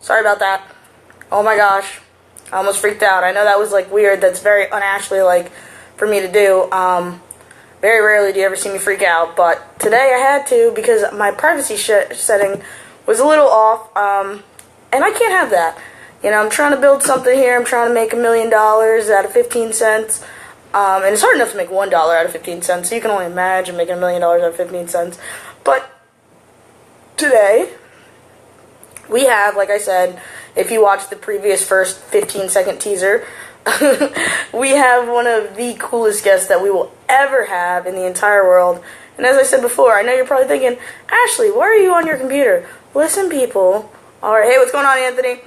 Sorry about that. Oh my gosh. I almost freaked out. I know that was like weird. That's very un-Ashley like for me to do. Very rarely do you ever see me freak out, but today I had to because my privacy setting was a little off, and I can't have that. You know, I'm trying to build something here. I'm trying to make $1 million out of 15 cents. And it's hard enough to make $1 out of 15 cents, so you can only imagine making $1 million out of 15 cents. But today, we have, like I said, if you watched the previous first 15-second teaser, we have one of the coolest guests that we will ever have in the entire world. And as I said before, I know you're probably thinking, Ashley, why are you on your computer? Listen, people. Alright, hey, what's going on, Anthony?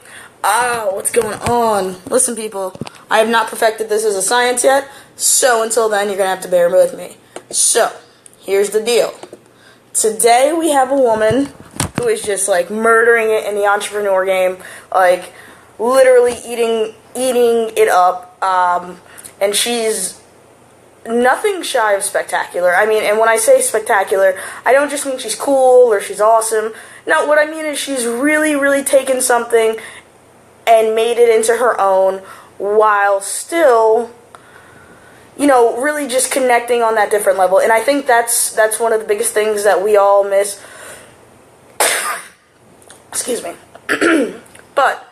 What's going on? Listen, people, I have not perfected this as a science yet, so until then, you're going to have to bear with me. So, here's the deal. Today, we have a woman who is just, like, murdering it in the entrepreneur game, like, literally eating it up, and she's nothing shy of spectacular. I mean, and when I say spectacular, I don't just mean she's cool or she's awesome. No, what I mean is she's really, really taken something and made it into her own while still, you know, really just connecting on that different level. And I think that's one of the biggest things that we all miss. Excuse me. But,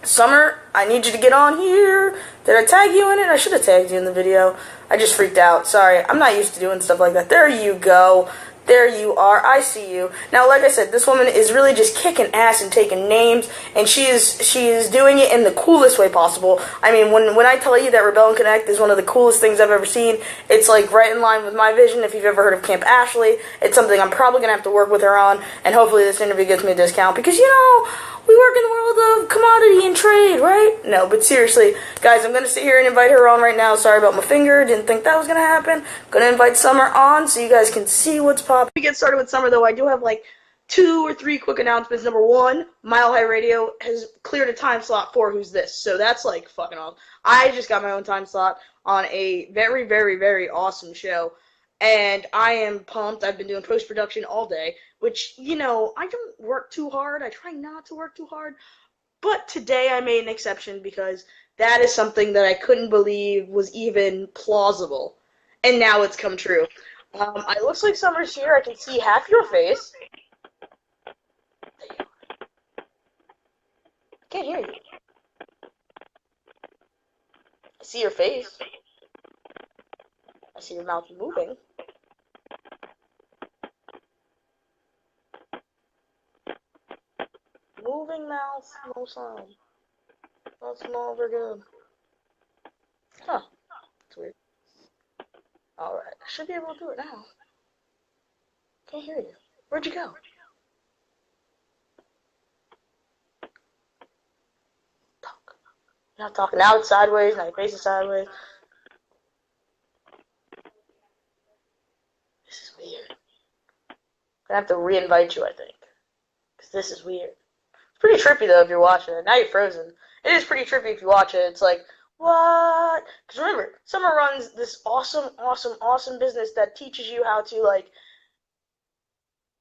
Summer, I need you to get on here. Did I tag you in it? I should have tagged you in the video. I just freaked out. Sorry, I'm not used to doing stuff like that. There you go. There you are. I see you. Now, like I said, this woman is really just kicking ass and taking names, and she is doing it in the coolest way possible. I mean, when I tell you that Rebel and Connect is one of the coolest things I've ever seen, it's like right in line with my vision. If you've ever heard of Camp Ashley, it's something I'm probably going to have to work with her on, and hopefully this interview gets me a discount, because, you know, we work in the world of commodity and trade, right? No, but seriously, guys, I'm going to sit here and invite her on right now. Sorry about my finger. Didn't think that was going to happen. Going to invite Summer on so you guys can see what's popping. Before we get started with Summer, though, I do have like 2 or 3 quick announcements. Number 1, Mile High Radio has cleared a time slot for Who's This? So that's like fucking awesome. I just got my own time slot on a very, very, very awesome show. And I am pumped. I've been doing post-production all day, which, you know, I don't work too hard. I try not to work too hard. But today I made an exception because that is something that I couldn't believe was even plausible. And now it's come true. It looks like Summer's here. I can see half your face. I can't hear you. I see your face. I see your mouth moving. Moving mouth, no sound. That's never good. Huh. That's weird. Alright, I should be able to do it now. Can't hear you. Where'd you go? Talk. You're not talking. Now it's sideways, now your face is sideways. This is weird. I'm gonna have to re-invite you, I think. Because this is weird. Pretty trippy though if you're watching it. Now you're frozen. It is pretty trippy if you watch it. It's like, what? Because remember, Summer runs this awesome business that teaches you how to, like,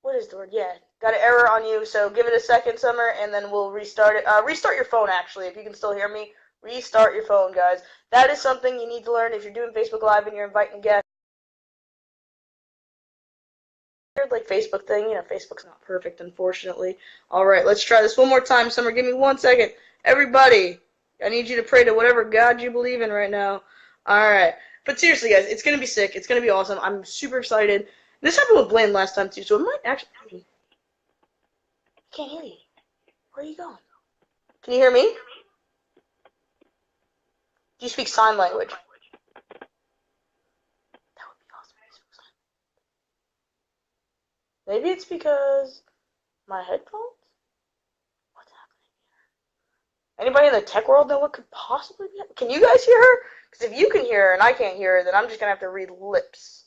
what is the word? Yeah, got an error on you, so give it a second, Summer, and then we'll restart it. Restart your phone, actually, if you can still hear me. Restart your phone, guys. That is something you need to learn if you're doing Facebook Live and you're inviting guests. Like Facebook thing, you know, Facebook's not perfect, unfortunately. Alright, let's try this one more time. Summer, give me 1 second. Everybody, I need you to pray to whatever God you believe in right now. Alright, but seriously, guys, it's going to be sick. It's going to be awesome. I'm super excited. This happened with Blaine last time, too, so it might actually... I can't hear you. Where are you going? Can you hear me? Do you speak sign language? Maybe it's because my headphones? What's happening here? Anybody in the tech world know what could possibly be happening? Can you guys hear her? Because if you can hear her and I can't hear her, then I'm just going to have to read lips.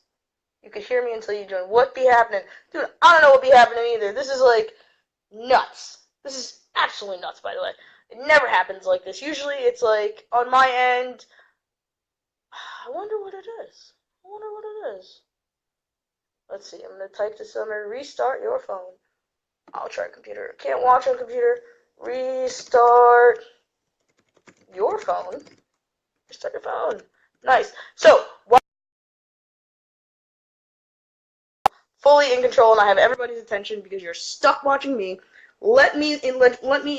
You can hear me until you join. What be happening? Dude, I don't know what be happening either. This is like nuts. This is absolutely nuts, by the way. It never happens like this. Usually it's like on my end. I wonder what it is. Let's see, I'm going to type to Summer, restart your phone. I'll try computer. Can't watch on computer. Restart your phone. Restart your phone. Nice. So, fully in control, and I have everybody's attention because you're stuck watching me. Let me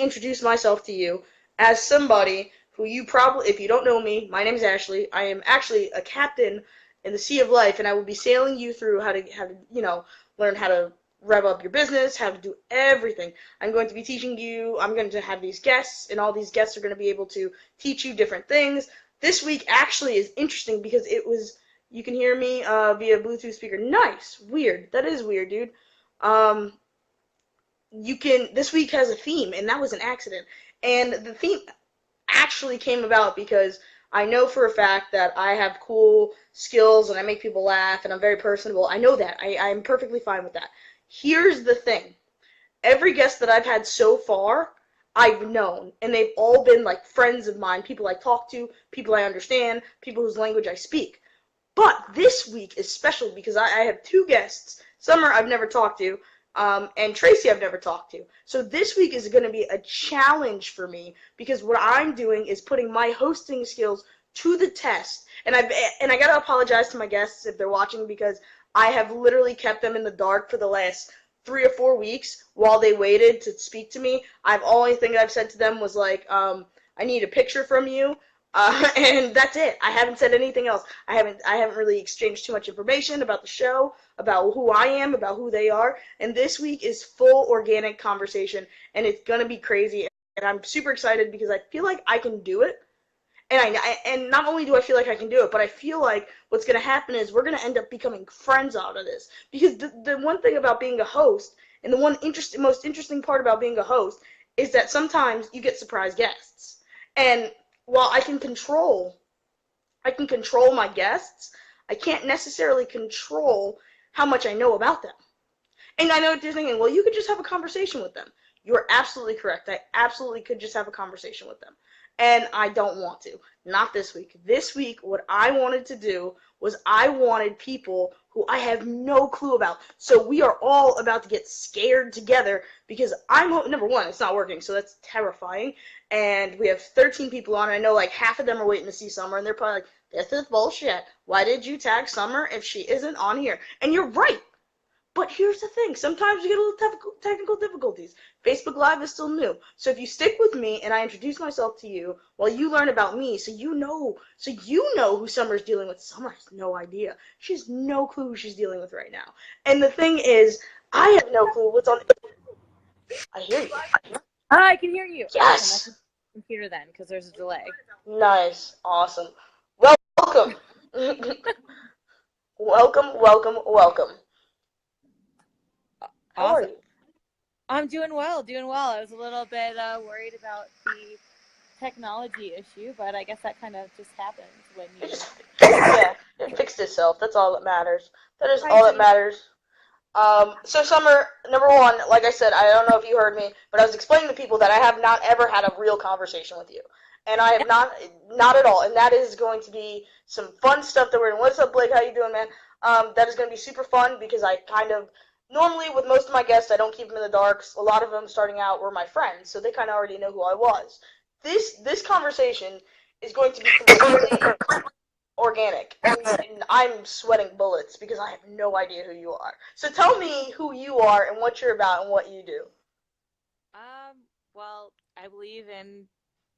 introduce myself to you as somebody who you probably, if you don't know me, my name is Ashley. I am actually a captain in the Sea of Life, and I will be sailing you through how to learn how to rev up your business, how to do everything. I'm going to be teaching you. I'm going to have these guests, and all these guests are going to be able to teach you different things. This week actually is interesting because you can hear me via Bluetooth speaker. Nice. Weird. That is weird, dude. This week has a theme, and that was an accident. And the theme actually came about because I know for a fact that I have cool skills and I make people laugh and I'm very personable. I know that. I'm perfectly fine with that. Here's the thing. Every guest that I've had so far, I've known, and they've all been like friends of mine, people I talk to, people I understand, people whose language I speak. But this week is special because I have two guests. Summer I've never talked to, and Tracy I've never talked to. So this week is going to be a challenge for me because what I'm doing is putting my hosting skills to the test. And I got to apologize to my guests if they're watching because I have literally kept them in the dark for the last 3 or 4 weeks while they waited to speak to me. Only thing I've said to them was like, I need a picture from you. And that's it. I haven't said anything else. I haven't really exchanged too much information about the show, about who I am, about who they are. And this week is full organic conversation, and it's gonna be crazy. And I'm super excited because I feel like I can do it. And not only do I feel like I can do it, but I feel like what's gonna happen is we're gonna end up becoming friends out of this. Because the one thing about being a host, and the most interesting part about being a host, is that sometimes you get surprise guests. And while I can control my guests, I can't necessarily control how much I know about them. And I know what you're thinking, well, you could just have a conversation with them. You're absolutely correct. I absolutely could just have a conversation with them. And I don't want to. Not this week. This week, what I wanted to do was I wanted people who I have no clue about. So we are all about to get scared together because number one, it's not working, so that's terrifying. And we have 13 people on. I know like half of them are waiting to see Summer, and they're probably like, this is bullshit. Why did you tag Summer if she isn't on here? And you're right. But here's the thing. Sometimes you get a little technical difficulties. Facebook Live is still new. So if you stick with me and I introduce myself to you while you learn about me so you know who Summer's dealing with. Summer has no idea. She has no clue who she's dealing with right now. And the thing is, I have no clue what's on. I hear you. I can hear you. Yes. On my computer then, because there's a delay. Nice. Awesome. Welcome. welcome. How Awesome. are you? I'm doing well. I was a little bit worried about the technology issue, but I guess that kind of just happens when you... It fixed itself. That's all that matters. That is all that matters. So Summer, number one, like I said, I don't know if you heard me, but I was explaining to people that I have not ever had a real conversation with you. And I have not at all. And that is going to be some fun stuff that we're doing. What's up, Blake? How you doing, man? That is going to be super fun because normally with most of my guests, I don't keep them in the dark. A lot of them starting out were my friends, so they kind of already know who I was. This conversation is going to be completely organic, and I'm sweating bullets because I have no idea who you are. So tell me who you are and what you're about and what you do. Well, I believe in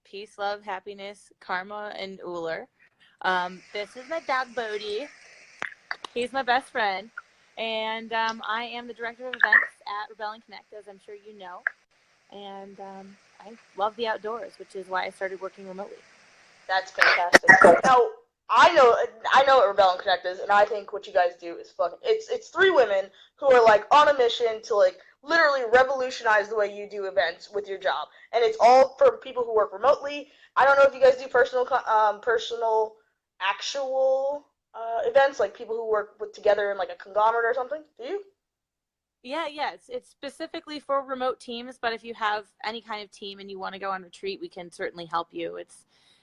peace, love, happiness, karma, and Uller. This is my dog, Bodie. He's my best friend. And I am the director of events at Rebel and Connect, as I'm sure you know. And I love the outdoors, which is why I started working remotely. That's fantastic. Now, I know what Rebel and Connect is, and I think what you guys do is fucking. It's three women who are like on a mission to like literally revolutionize the way you do events with your job, and it's all for people who work remotely. I don't know if you guys do personal actual events, like people who work together in like a conglomerate or something. Do you? Yeah. It's specifically for remote teams, but if you have any kind of team and you want to go on retreat, we can certainly help you.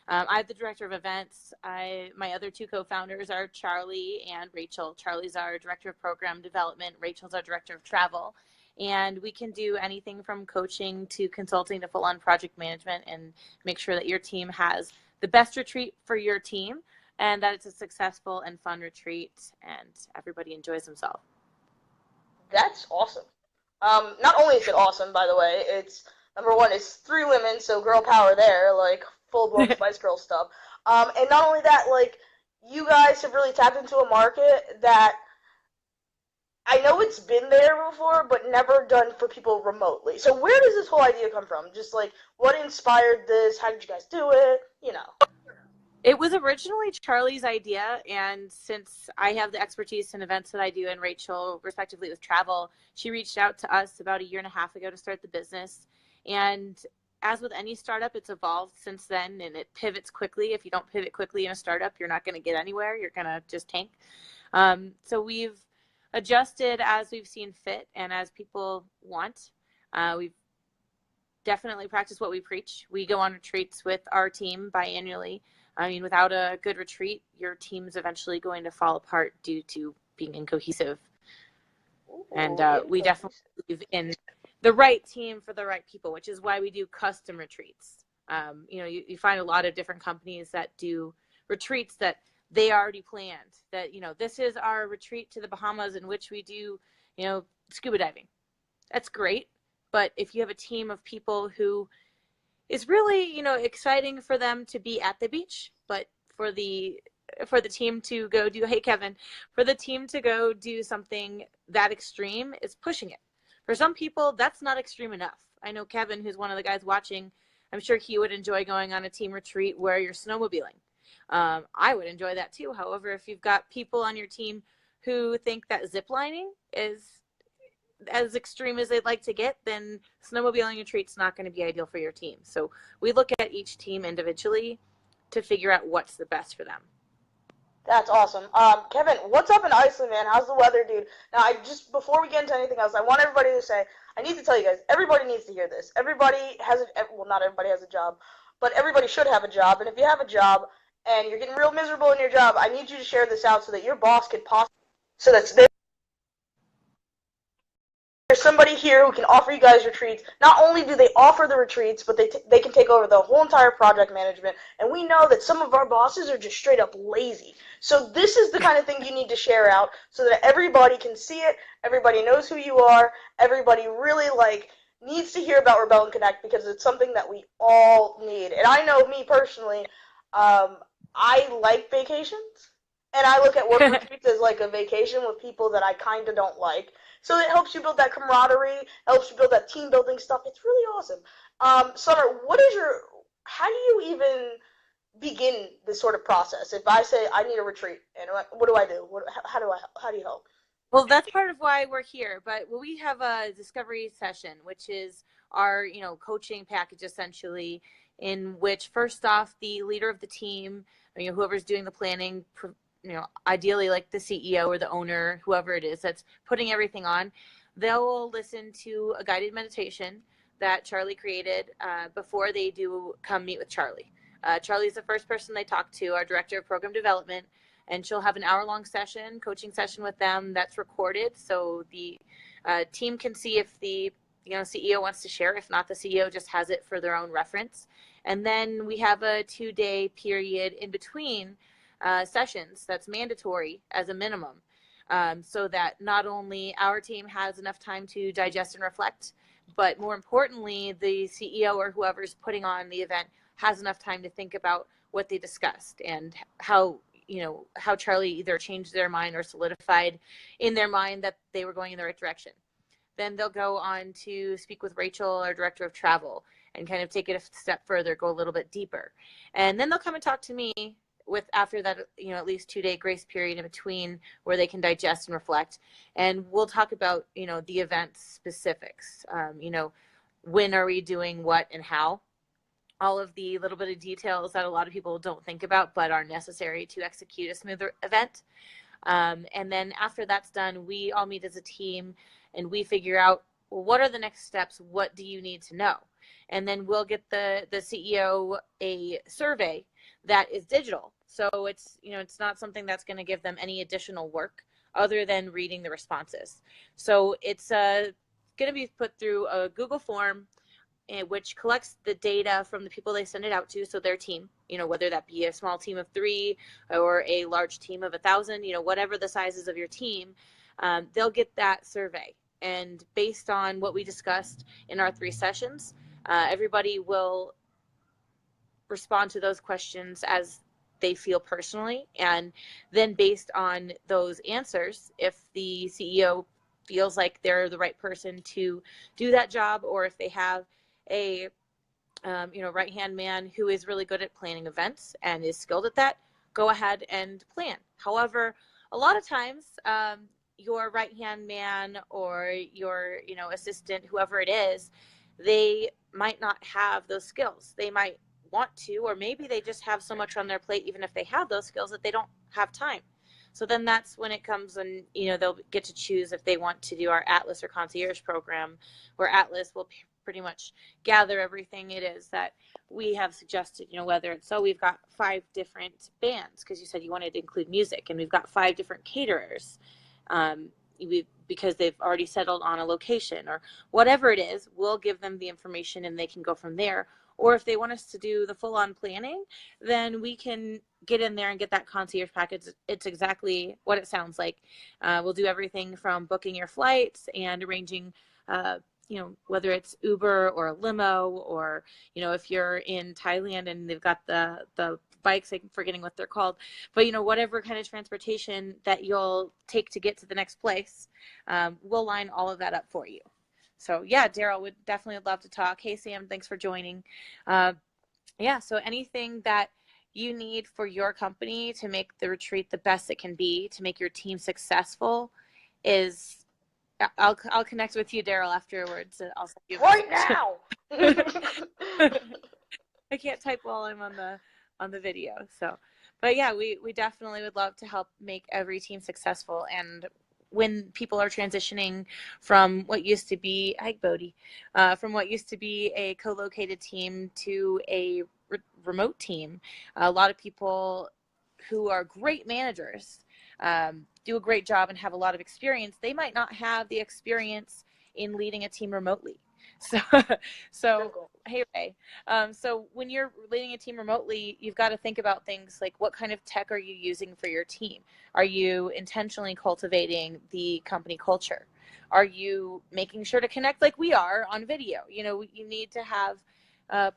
I'm the director of events. My other two co-founders are Charlie and Rachel. Charlie's our director of program development. Rachel's our director of travel. And we can do anything from coaching to consulting to full-on project management and make sure that your team has the best retreat for your team and that it's a successful and fun retreat and everybody enjoys themselves. That's awesome. Not only is it awesome, by the way, it's number one, it's 3 women, so girl power there, like full blown Spice Girl stuff. And not only that, like you guys have really tapped into a market that I know it's been there before, but never done for people remotely. So where does this whole idea come from? Just like what inspired this? How did you guys do it? You know. It was originally Charlie's idea, and since I have the expertise in events that I do and Rachel, respectively, with travel, she reached out to us about a year and a half ago to start the business. And as with any startup, it's evolved since then, and it pivots quickly. If you don't pivot quickly in a startup, you're not going to get anywhere. You're going to just tank. So we've adjusted as we've seen fit and as people want. We've definitely practiced what we preach. We go on retreats with our team biannually. I mean, without a good retreat, your team's eventually going to fall apart due to being incohesive. Ooh, and we definitely believe in the right team for the right people, which is why we do custom retreats. You find a lot of different companies that do retreats that they already planned. That, this is our retreat to the Bahamas in which we do, scuba diving. That's great. But if you have a team of people who is really, exciting for them to be at the beach, but for the team to go do, hey Kevin, for the team to go do something that extreme is pushing it. For some people, that's not extreme enough. I know Kevin, who's one of the guys watching, I'm sure he would enjoy going on a team retreat where you're snowmobiling. I would enjoy that too. However, if you've got people on your team who think that ziplining is as extreme as they'd like to get, then snowmobiling retreat's not going to be ideal for your team. So we look at each team individually to figure out what's the best for them. That's awesome. Kevin, what's up in Iceland, man? How's the weather, dude? Now, before we get into anything else, I want everybody to say, I need to tell you guys, everybody needs to hear this. Everybody has not everybody has a job, but everybody should have a job. And if you have a job and you're getting real miserable in your job, I need you to share this out so that your boss could so that's there's somebody here who can offer you guys retreats. Not only do they offer the retreats, but they can take over the whole entire project management. And we know that some of our bosses are just straight up lazy. So this is the kind of thing you need to share out so that everybody can see it, everybody knows who you are, everybody really needs to hear about Rebel and Connect because it's something that we all need. And I know me personally, I like vacations. And I look at work retreats as like a vacation with people that I kind of don't like. So it helps you build that camaraderie, helps you build that team building stuff. It's really awesome. Summer, how do you even begin this sort of process? If I say I need a retreat, and what do I do? How do you help? Well, that's part of why we're here. But we have a discovery session, which is our, coaching package essentially, in which first off, the leader of the team, whoever's doing the planning, ideally like the CEO or the owner, whoever it is that's putting everything on, they'll listen to a guided meditation that Charlie created before they do come meet with Charlie. Charlie's the first person they talk to, our director of program development, and she'll have an hour-long coaching session with them that's recorded, so the team can see if the CEO wants to share. If not, the CEO just has it for their own reference. And then we have a 2-day period in between sessions that's mandatory as a minimum, so that not only our team has enough time to digest and reflect, but more importantly, the CEO or whoever's putting on the event has enough time to think about what they discussed and how Charlie either changed their mind or solidified in their mind that they were going in the right direction. Then they'll go on to speak with Rachel, our director of travel, and kind of take it a step further, go a little bit deeper. And then they'll come and talk to me with after that, at least 2-day grace period in between where they can digest and reflect. And we'll talk about, the event specifics. When are we doing what and how? All of the little bit of details that a lot of people don't think about, but are necessary to execute a smooth event. And then after that's done, we all meet as a team and we figure out, well, what are the next steps? What do you need to know? And then we'll get the CEO a survey that is digital. So it's, it's not something that's going to give them any additional work other than reading the responses. So it's a going to be put through a Google form, which collects the data from the people they send it out to, so their team, whether that be a small team of 3 or a large team of 1,000, whatever the sizes of your team, they'll get that survey. And based on what we discussed in our 3 sessions, everybody will respond to those questions as they feel personally. And then based on those answers, if the CEO feels like they're the right person to do that job, or if they have a right-hand man who is really good at planning events and is skilled at that, go ahead and plan. However, a lot of times your right-hand man or your assistant, whoever it is, they might not have those skills. They might want to, or maybe they just have so much on their plate, even if they have those skills, that they don't have time. So then that's when it comes, and they'll get to choose if they want to do our Atlas or concierge program, where Atlas will pretty much gather everything it is that we have suggested, whether it's, so we've got 5 different bands, because you said you wanted to include music, and we've got 5 different caterers, because they've already settled on a location, or whatever it is, we'll give them the information and they can go from there. Or if they want us to do the full-on planning, then we can get in there and get that concierge package. It's exactly what it sounds like. We'll do everything from booking your flights and arranging, whether it's Uber or a limo, or, if you're in Thailand and they've got the bikes, I'm forgetting what they're called, but, whatever kind of transportation that you'll take to get to the next place, we'll line all of that up for you. So yeah, Daryl would definitely love to talk. Hey, Sam, thanks for joining. So anything that you need for your company to make the retreat the best it can be, to make your team successful, is I'll connect with you, Daryl, afterwards. I'll send you right now. I can't type while I'm on the video. So, but yeah, we definitely would love to help make every team successful. And when people are transitioning from what used to be, from what used to be a co-located team to a remote team, a lot of people who are great managers do a great job and have a lot of experience. They might not have the experience in leading a team remotely. So hey, Ray. So when you're leading a team remotely, you've got to think about things like, what kind of tech are you using for your team? Are you intentionally cultivating the company culture? Are you making sure to connect like we are on video? You need to have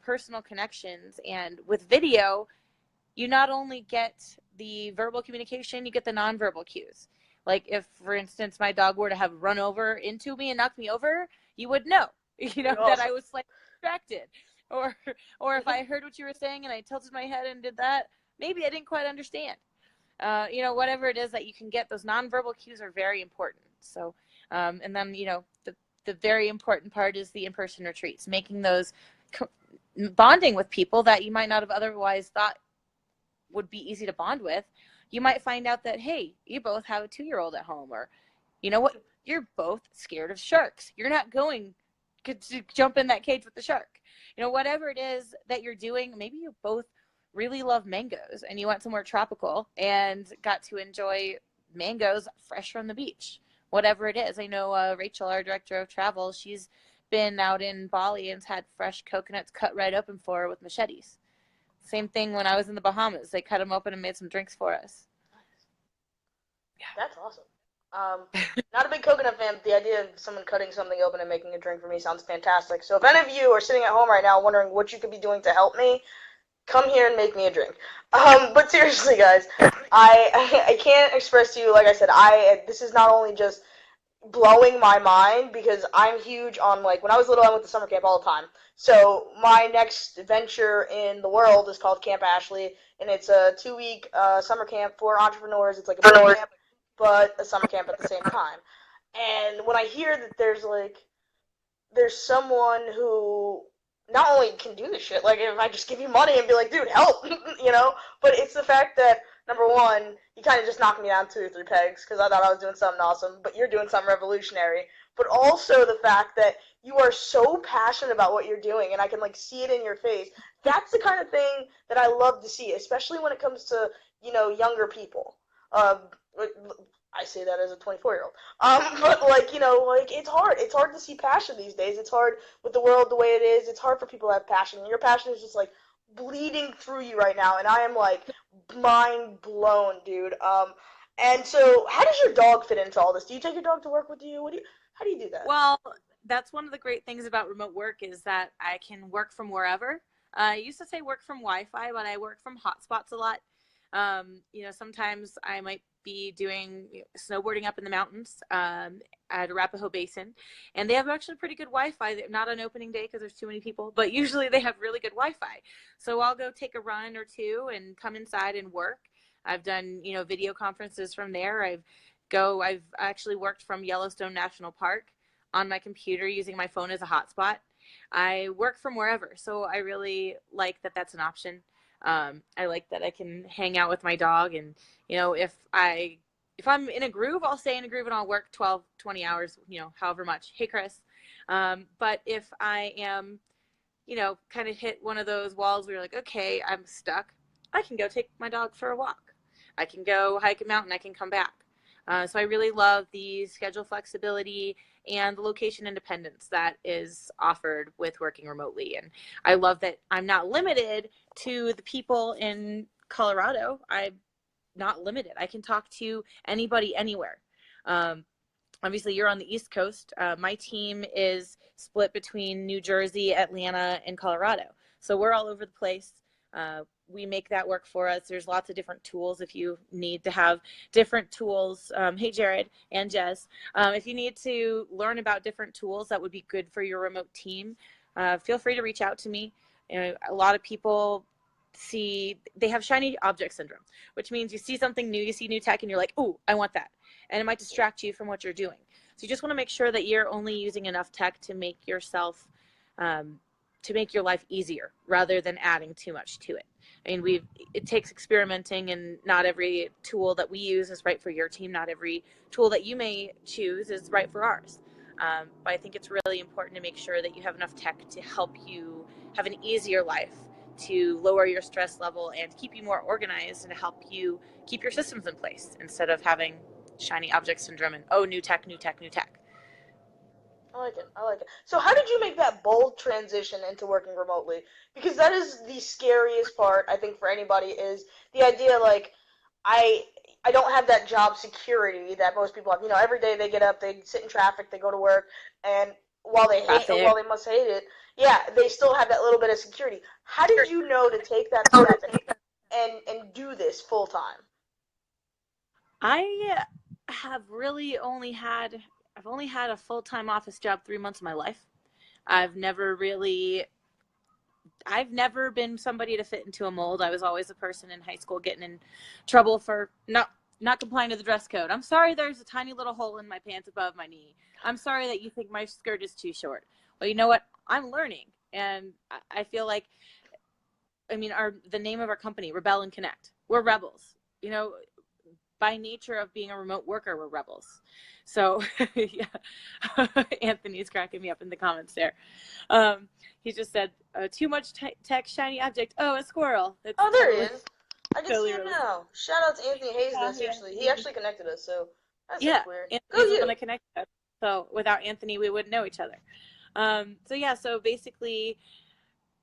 personal connections. And with video, you not only get the verbal communication, you get the nonverbal cues. Like if, for instance, my dog were to have run over into me and knocked me over, you would know, that I was like distracted. Or if I heard what you were saying and I tilted my head and did that, maybe I didn't quite understand. Whatever it is that you can get, those nonverbal cues are very important. So, and then, the very important part is the in-person retreats, making those bonding with people that you might not have otherwise thought would be easy to bond with. You might find out that, hey, you both have a 2-year-old at home, or you know what, you're both scared of sharks. You're not going to jump in that cage with the shark. Whatever it is that you're doing, maybe you both really love mangoes and you went somewhere tropical and got to enjoy mangoes fresh from the beach. Whatever it is. I know Rachel, our director of travel, she's been out in Bali and had fresh coconuts cut right open for her with machetes. Same thing when I was in the Bahamas. They cut them open and made some drinks for us. Yeah. That's awesome. Not a big coconut fan, but the idea of someone cutting something open and making a drink for me sounds fantastic. So if any of you are sitting at home right now wondering what you could be doing to help me, come here and make me a drink. But seriously, guys, I can't express to you, like I said, this is not only just blowing my mind, because I'm huge on, like, when I was little, I went to summer camp all the time. So my next venture in the world is called Camp Ashley, and it's a 2-week summer camp for entrepreneurs. It's like a boot camp, but a summer camp at the same time. And when I hear that there's someone who not only can do this shit, like, if I just give you money and be like, dude, help, but it's the fact that, number one, you kind of just knocked me down 2 or 3 pegs, because I thought I was doing something awesome, but you're doing something revolutionary. But also the fact that you are so passionate about what you're doing, and I can, like, see it in your face. That's the kind of thing that I love to see, especially when it comes to, younger people. I say that as a 24-year-old. But like, like it's hard to see passion these days. It's hard with the world the way it is. It's hard for people to have passion. And your passion is just like bleeding through you right now, and I am like mind blown, dude. And so how does your dog fit into all this? Do you take your dog to work with you? How do you do that? Well, that's one of the great things about remote work is that I can work from wherever. I used to say work from Wi-Fi, but I work from hotspots a lot. Sometimes I might be doing snowboarding up in the mountains at Arapahoe Basin, and they have actually pretty good Wi-Fi. Not on opening day because there's too many people, but usually they have really good Wi-Fi. So I'll go take a run or two and come inside and work. I've done video conferences from there. I've actually worked from Yellowstone National Park on my computer using my phone as a hotspot. I work from wherever, so I really like that that's an option. I like that I can hang out with my dog, and if I'm in a groove, I'll stay in a groove and I'll work 12, 20 hours, however much. Hey, Chris. But if I am, kind of hit one of those walls where you're like, okay, I'm stuck, I can go take my dog for a walk. I can go hike a mountain. I can come back. So I really love the schedule flexibility and the location independence that is offered with working remotely. And I love that I'm not limited to the people in Colorado. I'm not limited. I can talk to anybody anywhere. Obviously, you're on the East Coast. My team is split between New Jersey, Atlanta, and Colorado. So we're all over the place. We make that work for us. There's lots of different tools if you need to have different tools. Hey, Jared and Jess, if you need to learn about different tools that would be good for your remote team, feel free to reach out to me. A lot of people they have shiny object syndrome, which means you see something new, you see new tech, and you're like, oh, I want that. And it might distract you from what you're doing. So you just want to make sure that you're only using enough tech to make yourself, to make your life easier rather than adding too much to it. I mean, it takes experimenting, and not every tool that we use is right for your team. Not every tool that you may choose is right for ours. But I think it's really important to make sure that you have enough tech to help you have an easier life, to lower your stress level and keep you more organized, and to help you keep your systems in place instead of having shiny object syndrome and, oh, new tech, new tech, new tech. I like it. I like it. So how did you make that bold transition into working remotely? Because that is the scariest part, I think, for anybody is the idea like I I don't have that job security that most people have. Every day they get up, they sit in traffic, they go to work, and while Traffic. they must hate it, yeah, they still have that little bit of security. How did you know to take that step and do this full time? I have really I've only had a full-time office job 3 months of my life. I've never really, I've never been somebody to fit into a mold. I was always a person in high school getting in trouble for not complying to the dress code. I'm sorry there's a tiny little hole in my pants above my knee. I'm sorry that you think my skirt is too short. Well, you know what? I'm learning. And I feel like, I mean, the name of our company, Rebel and Connect, we're rebels. By nature of being a remote worker, we're rebels. So, yeah, Anthony's cracking me up in the comments there. He just said, too much tech, shiny object. Oh, a squirrel. It's Oh, there he totally, is. I can see totally him realistic. now. Shout out to Anthony Hayes. Yeah, This yeah. actually, he actually connected us, so Yeah, that's weird. Go Anthony's the one you. that connected us. So without Anthony, we wouldn't know each other. So basically,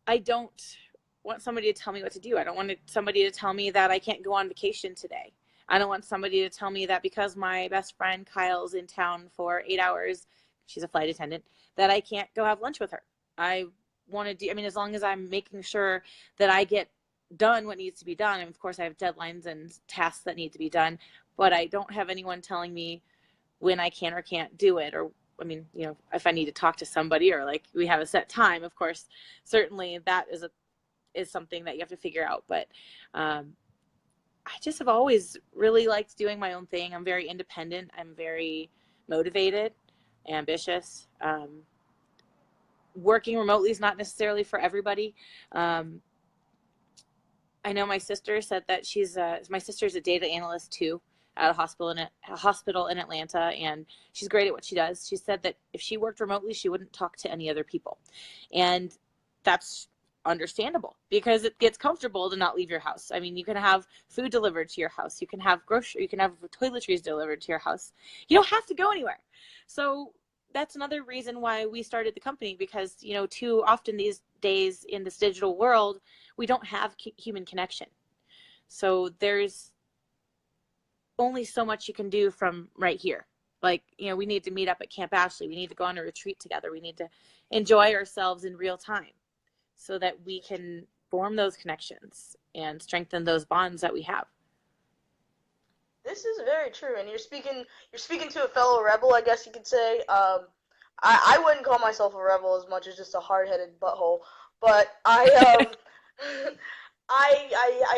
I don't want somebody to tell me what to do. I don't want somebody to tell me that I can't go on vacation today. I don't want somebody to tell me that because my best friend Kyle's in town for 8 hours, she's a flight attendant, that I can't go have lunch with her. I want to do, I mean, as long as I'm making sure that I get done what needs to be done. And of course, I have deadlines and tasks that need to be done, but I don't have anyone telling me when I can or can't do it. Or, I mean, if I need to talk to somebody, or like we have a set time, of course, certainly that is something that you have to figure out. But I just have always really liked doing my own thing. I'm very independent. I'm very motivated, ambitious. Working remotely is not necessarily for everybody. I know my sister said that my sister's a data analyst too at a hospital in Atlanta, and she's great at what she does. She said that if she worked remotely, she wouldn't talk to any other people. And that's understandable because it gets comfortable to not leave your house. I mean, you can have food delivered to your house. You can have you can have toiletries delivered to your house. You don't have to go anywhere. So that's another reason why we started the company, because, you know, too often these days in this digital world, we don't have human connection. So there's only so much you can do from right here. Like, you know, we need to meet up at Camp Ashley. We need to go on a retreat together. We need to enjoy ourselves in real time so that we can form those connections and strengthen those bonds that we have. This is very true, and you're speaking to a fellow rebel, I guess you could say. I wouldn't call myself a rebel as much as just a hard-headed butthole, but I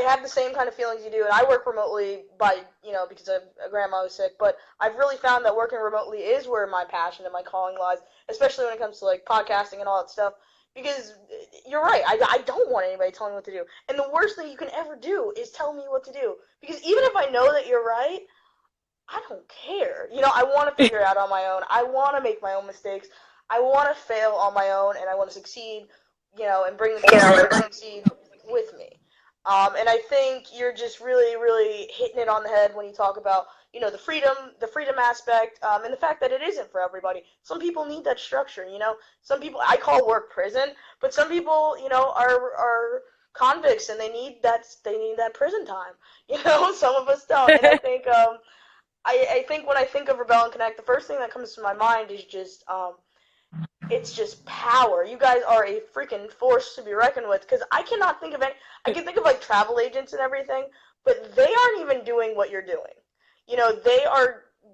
have the same kind of feelings you do, and I work remotely because a grandma was sick, but I've really found that working remotely is where my passion and my calling lies, especially when it comes to like podcasting and all that stuff. Because you're right, I don't want anybody telling me what to do. And the worst thing you can ever do is tell me what to do. Because even if I know that you're right, I don't care. I want to figure it out on my own. I want to make my own mistakes. I want to fail on my own, and I want to succeed, and bring the people to succeed with me. And I think you're just really, really hitting it on the head when you talk about, the freedom aspect, and the fact that it isn't for everybody. Some people need that structure. Some people, I call work prison, but some people, are convicts and they need that prison time. Some of us don't, and I think I think when I think of Rebel and Connect, the first thing that comes to my mind is just it's just power. You guys are a freaking force to be reckoned with. Because I cannot think of any. I can think of like travel agents and everything, but they aren't even doing what you're doing.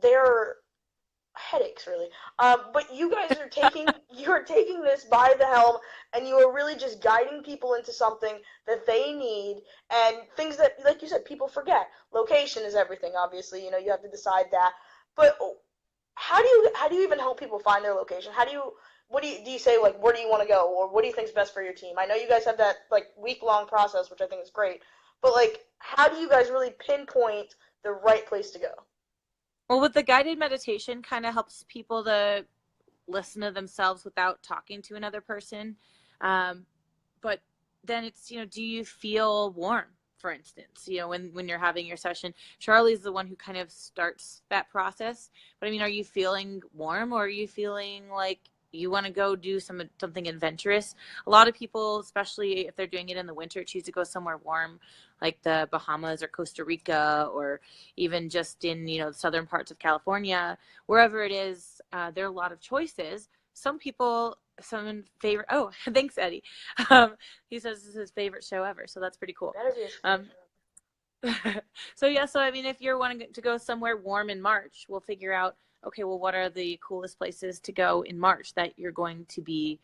They're headaches really. But you guys are taking this by the helm, and you are really just guiding people into something that they need, and things that, like you said, people forget. Location is everything. Obviously, you have to decide that. But how do you even help people find their location? Do you say, like, where do you want to go, or what do you think is best for your team? I know you guys have that like week-long process, which I think is great, but like, how do you guys really pinpoint the right place to go? Well, with the guided meditation, kind of helps people to listen to themselves without talking to another person. But then it's, do you feel warm, for instance, when you're having your session? Charlie's the one who kind of starts that process. But I mean, are you feeling warm, or are you feeling like you want to go do something adventurous? A lot of people, especially if they're doing it in the winter, choose to go somewhere warm, like the Bahamas or Costa Rica, or even just in, the southern parts of California. Wherever it is, there are a lot of choices. Some people, some favorite. Oh, thanks, Eddie. He says this is his favorite show ever, so that's pretty cool. Better be his favorite. So I mean, if you're wanting to go somewhere warm in March, we'll figure out, okay, well, what are the coolest places to go in March that you're going to be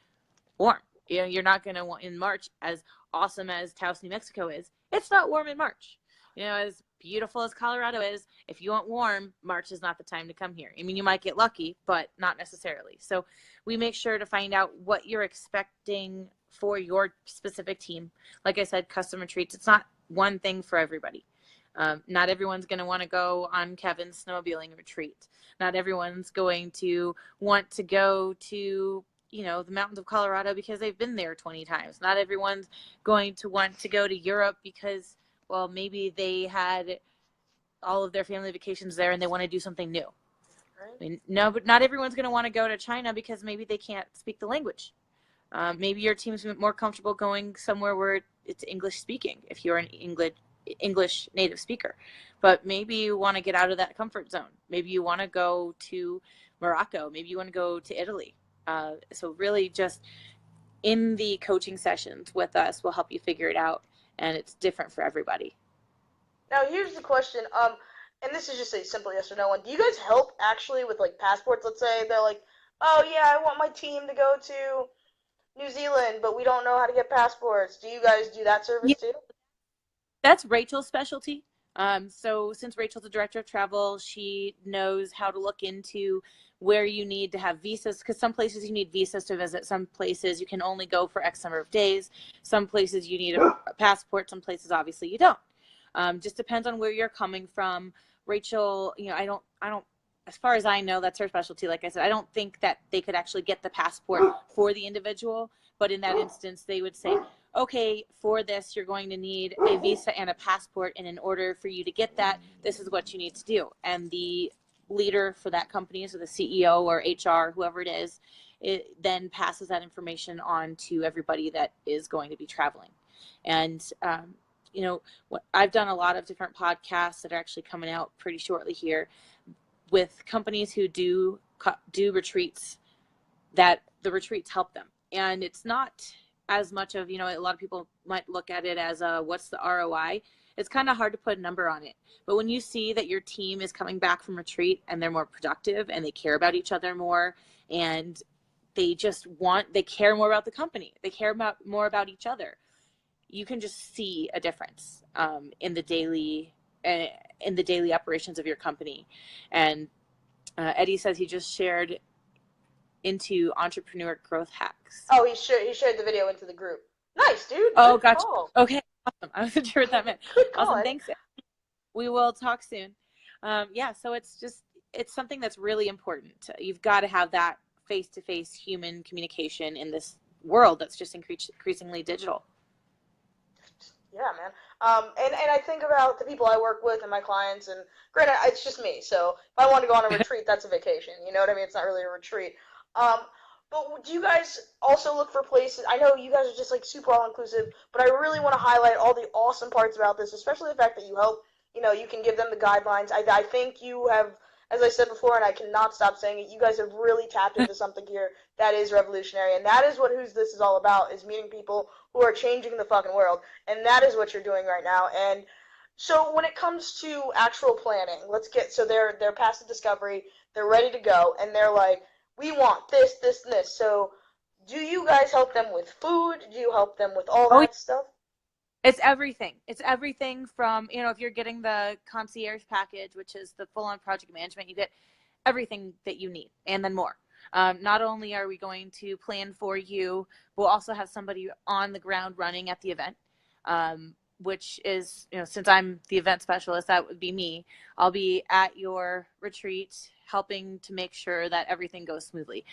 warm? You're not going to want in March, as awesome as Taos, New Mexico is. It's not warm in March. As beautiful as Colorado is, if you want warm, March is not the time to come here. I mean, you might get lucky, but not necessarily. So we make sure to find out what you're expecting for your specific team. Like I said, custom retreats, it's not one thing for everybody. Not everyone's going to want to go on Kevin's snowmobiling retreat. Not everyone's going to want to go to, the mountains of Colorado because they've been there 20 times. Not everyone's going to want to go to Europe because, well, maybe they had all of their family vacations there and they want to do something new. Right. I mean, no, but not everyone's going to want to go to China because maybe they can't speak the language. Maybe your team's more comfortable going somewhere where it's English speaking if you're an English native speaker. But maybe you want to get out of that comfort zone. Maybe you want to go to Morocco. Maybe you want to go to Italy. So really just in the coaching sessions with us, we'll help you figure it out, and it's different for everybody. Now here's the question, and this is just a simple yes or no one. Do you guys help actually with like passports? Let's say they're like, oh yeah, I want my team to go to New Zealand, but we don't know how to get passports. Do you guys do that service too? That's Rachel's specialty. So since Rachel's the director of travel, she knows how to look into where you need to have visas, because some places you need visas to visit. Some places you can only go for X number of days. Some places you need a passport. Some places obviously you don't. Just depends on where you're coming from. Rachel, I don't, as far as I know, that's her specialty. Like I said, I don't think that they could actually get the passport for the individual, But in that instance, they would say, okay, for this, you're going to need a visa and a passport. And in order for you to get that, this is what you need to do. And the leader for that company, so the CEO or HR, whoever it is, it then passes that information on to everybody that is going to be traveling. And, I've done a lot of different podcasts that are actually coming out pretty shortly here with companies who do retreats, that the retreats help them. And it's not as much of, a lot of people might look at it as what's the ROI. It's kind of hard to put a number on it. But when you see that your team is coming back from retreat and they're more productive and they care about each other more, and they care more about the company, they care more about each other, you can just see a difference in the daily operations of your company. And Eddie says he just shared into entrepreneur growth hacks. Oh, he shared the video into the group. Nice, dude. Oh, Good gotcha. call. Okay, awesome. I wasn't sure what that meant. Good call. Awesome, thanks. We will talk soon. So it's something that's really important. You've got to have that face-to-face human communication in this world that's just increasingly digital. Yeah, man. And I think about the people I work with and my clients, and granted, it's just me. So if I want to go on a retreat, that's a vacation. You know what I mean? It's not really a retreat. But do you guys also look for places? I know you guys are just like super all-inclusive, but I really want to highlight all the awesome parts about this, especially the fact that you help, you can give them the guidelines. I think you have, as I said before, and I cannot stop saying it, you guys have really tapped into something here that is revolutionary, and that is what Who's This is all about, is meeting people who are changing the fucking world, and that is what you're doing right now. And so when it comes to actual planning, so they're past the discovery, they're ready to go, and they're like, we want this, this, and this. So do you guys help them with food? Do you help them with all that stuff? It's everything. It's everything from, if you're getting the concierge package, which is the full-on project management, you get everything that you need and then more. Not only are we going to plan for you, we'll also have somebody on the ground running at the event, which is, since I'm the event specialist, that would be me. I'll be at your retreat helping to make sure that everything goes smoothly.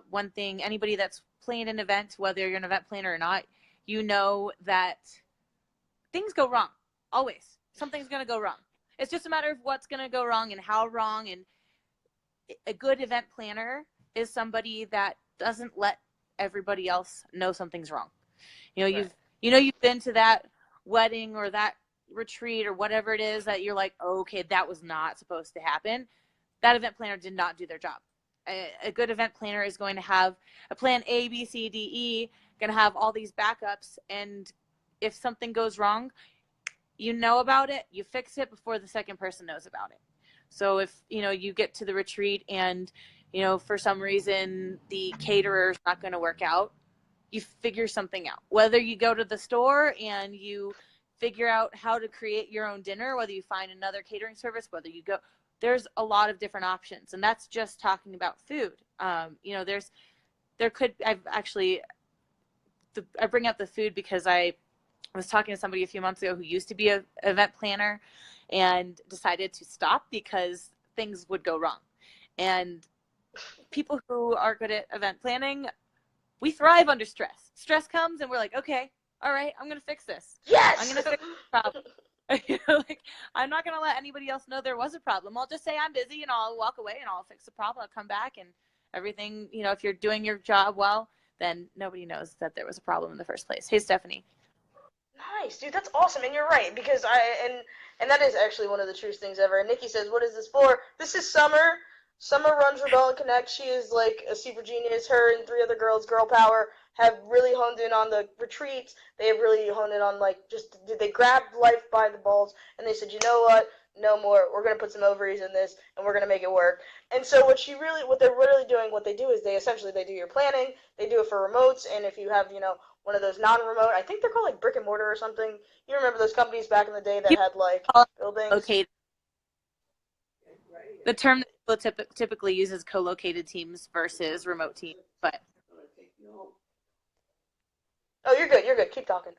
One thing, anybody that's planning an event, whether you're an event planner or not, you know that things go wrong. Always. Something's going to go wrong. It's just a matter of what's going to go wrong and how wrong. And a good event planner is somebody that doesn't let everybody else know something's wrong. Right. You've been to that wedding or that retreat or whatever it is that you're like, oh, okay, that was not supposed to happen. That event planner did not do their job. A good event planner is going to have a plan A, B, C, D, E, going to have all these backups. And if something goes wrong, you know about it, you fix it before the second person knows about it. So if, you get to the retreat and, for some reason the caterer is not going to work out, you figure something out. Whether you go to the store and you figure out how to create your own dinner, whether you find another catering service, whether you go, there's a lot of different options. And that's just talking about food. I bring up the food because I was talking to somebody a few months ago who used to be an event planner and decided to stop because things would go wrong. And people who are good at event planning, we thrive under stress. Stress comes and we're like, okay, all right, I'm going to fix this. Yes! I'm going to fix this problem. I'm not going to let anybody else know there was a problem. I'll just say I'm busy and I'll walk away and I'll fix the problem. I'll come back and everything, if you're doing your job well, then nobody knows that there was a problem in the first place. Hey, Stephanie. Nice, dude. That's awesome, and you're right, because and that is actually one of the truest things ever. And Nikki says, "What is this for?" This is Summer. Summer runs Rebel and Connect. She is like a super genius. Her and 3 other girls, Girl Power, have really honed in on the retreats. They have really honed in on they grabbed life by the balls and they said, you know what? No more. We're gonna put some ovaries in this and we're gonna make it work. And so what they're really doing, what they do is they do your planning. They do it for remotes, and if you have one of those non-remote, I think they're called like brick and mortar or something. You remember those companies back in the day that had buildings? Okay. The term that people typically uses co-located teams versus remote teams, but. Oh, you're good. You're good. Keep talking.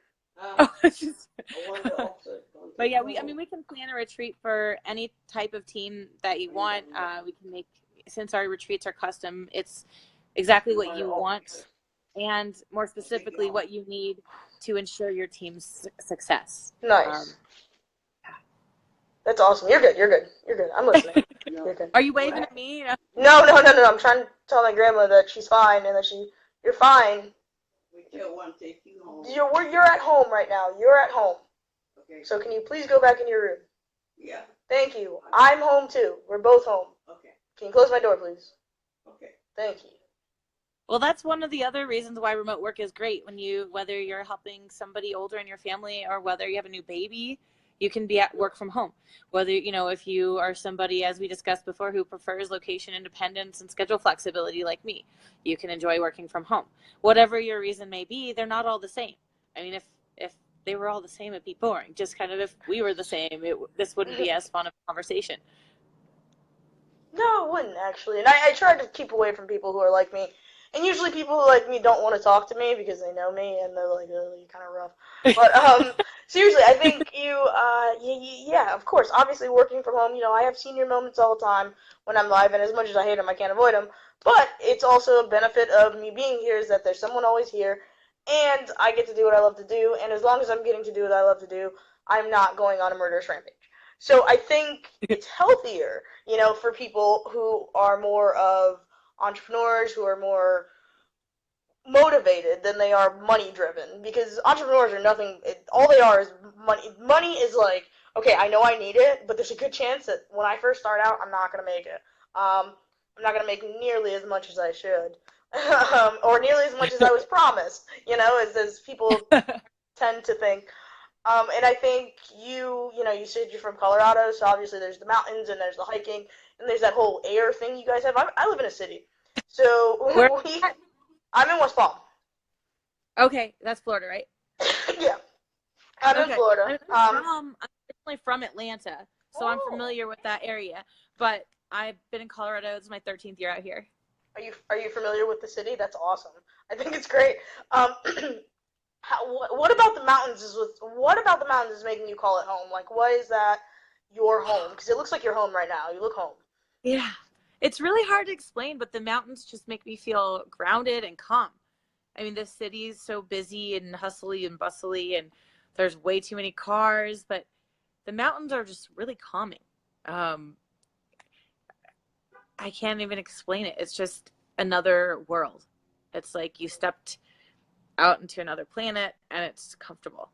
But yeah, we can plan a retreat for any type of team that you want. We can make, since our retreats are custom, it's exactly what you want and more specifically what you need to ensure your team's success. Nice. That's awesome. You're good. You're good. You're good. I'm listening. You're good. Are you waving at me? No. I'm trying to tell my grandma that she's fine and that you're fine. We don't want to take you home. You're at home right now. You're at home. Okay. So can you please go back in your room? Yeah. Thank you. I'm home too. We're both home. Okay. Can you close my door, please? Okay. Thank you. Well, that's one of the other reasons why remote work is great. Whether you're helping somebody older in your family or whether you have a new baby, you can be at work from home. Whether, if you are somebody, as we discussed before, who prefers location independence and schedule flexibility like me, you can enjoy working from home. Whatever your reason may be, they're not all the same. I mean, if they were all the same, it'd be boring. Just kind of if we were the same, this wouldn't be as fun of a conversation. No, it wouldn't actually. And I try to keep away from people who are like me. And usually people who like me don't want to talk to me because they know me and they're like, oh, you're kind of rough. But seriously, I think yeah, of course. Obviously, working from home, I have senior moments all the time when I'm live, and as much as I hate them, I can't avoid them. But it's also a benefit of me being here is that there's someone always here, and I get to do what I love to do. And as long as I'm getting to do what I love to do, I'm not going on a murderous rampage. So I think it's healthier, for people who are more of entrepreneurs, who are more motivated than they are money driven, because entrepreneurs are nothing, all they are is money. Money is like, okay, I know I need it, but there's a good chance that when I first start out, I'm not going to make it. I'm not going to make nearly as much as I should, or nearly as much as I was promised, as people tend to think. And I think you said you're from Colorado, so obviously there's the mountains and there's the hiking and there's that whole air thing you guys have. I live in a city, so I'm in West Palm. Okay, that's Florida, right? Yeah, I'm in Florida. I'm originally from Atlanta, so I'm familiar with that area. But I've been in Colorado. It's my 13th year out here. Are you familiar with the city? That's awesome. I think it's great. What about the mountains is making you call it home? Like, what is that your home? Because it looks like you're home right now. You look home. Yeah. It's really hard to explain, but the mountains just make me feel grounded and calm. I mean, the city's so busy and hustly and bustly, and there's way too many cars, but the mountains are just really calming. I can't even explain it. It's just another world. It's like you stepped out into another planet, and it's comfortable.